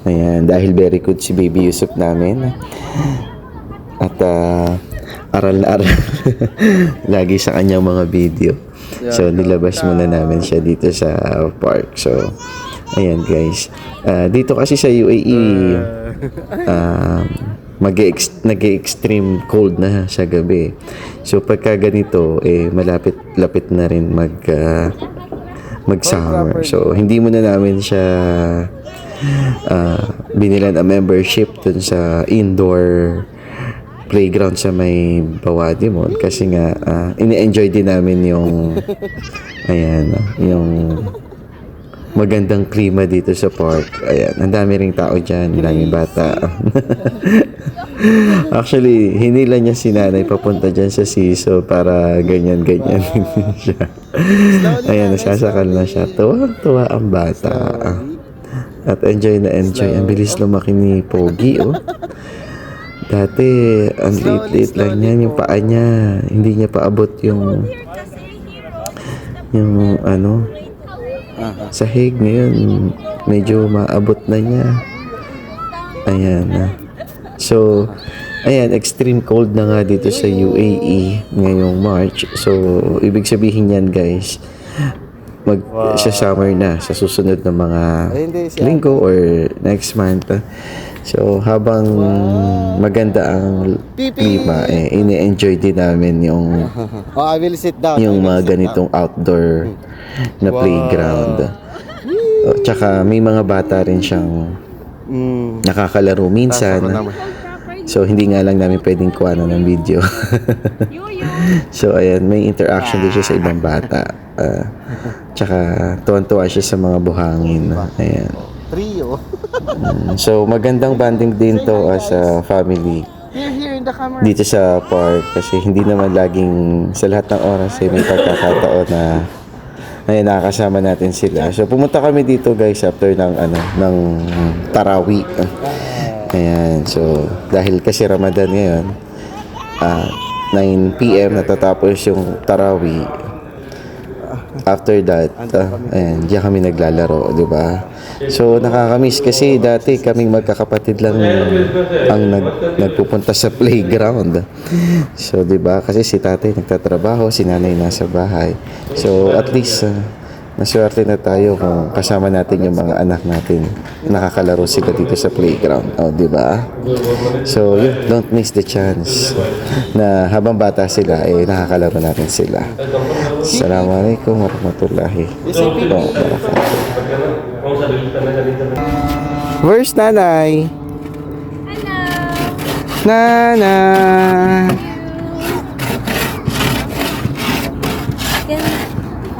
Ayan, dahil very good si Baby Yusuf namin. At aral na aral lagi sa kanyang mga video. So nilabas muna namin siya dito sa park. So ayan guys, dito kasi sa UAE nag-extreme cold na sa gabi. So pagka ganito malapit-lapit na rin mag-summer. So hindi muna namin siya binilan a membership dun sa indoor playground sa may Bawadi Mall kasi nga ini-enjoy din namin yung yung magandang klima dito sa park. Ayan, ang dami ring tao diyan, daming bata. Actually, hinila niya si nanay papunta diyan sa siso para ganyan-ganyan siya. Ayan, nasasakal na siya. Tuwa ang bata. At enjoy na enjoy. Ang bilis lumaki ni Pogi, oh. Dati, ang liit-liit lang yan. Yung paa niya, hindi niya paabot yung sahig. Ngayon, medyo maabot na niya. Ayan. So, ayan, extreme cold na nga dito sa UAE ngayong March. So, ibig sabihin yan, guys, sa summer na, sa susunod na mga linggo or next month. So, habang maganda ang klima, ini-enjoy din namin yung mga ganitong outdoor na playground. Tsaka may mga bata rin siyang nakakalaro minsan. So, hindi nga lang namin pwedeng kuhanan ng video. So, ayan, may interaction din siya sa ibang bata. Tsaka, tuwan-tuwa siya sa mga buhangin. Ayan. So, magandang banding din to as a family dito sa park kasi hindi naman laging sa lahat ng oras may pagkakataon na nakakasama natin sila. So, pumunta kami dito guys after ng Tarawih. Ayan, so dahil kasi Ramadan ngayon, 9 PM natatapos yung Tarawih. After that, ayan, diyan kami naglalaro, di ba? So, nakakamiss kasi dati kaming magkakapatid lang ang nagpupunta sa playground. So, di ba? Kasi si tatay nagtatrabaho, si nanay nasa bahay. So, at least, maswerte na tayo kung kasama natin yung mga anak natin. Nakakalaro sila dito sa playground. O, di ba? So, don't miss the chance na habang bata sila, nakakalaro natin sila. Assalamualaikum warahmatullahi wabarakatuh. Where's Nanay? Hello! Nanay!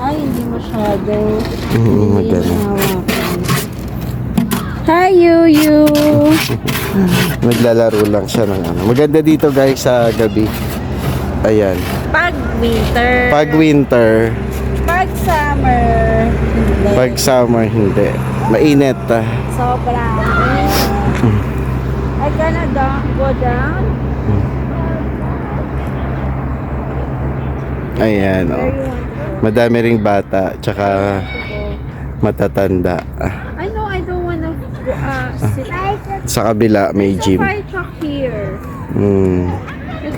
Ay, hindi masyado. Maganda. Hi, Yuyu! Naglalaro lang siya ng Maganda dito guys sa gabi. Ayan. Pag winter. Pag winter. Pag summer. Hindi. Pag summer, hindi. Mainit. Sobrang. I gonna go down. Ayan, oh. Madami ring bata, tsaka matatanda. I know I don't wanna sit. Sa kabila, may There's gym. a fire truck here. Mm. You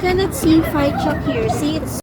cannot see fire truck here. See, it's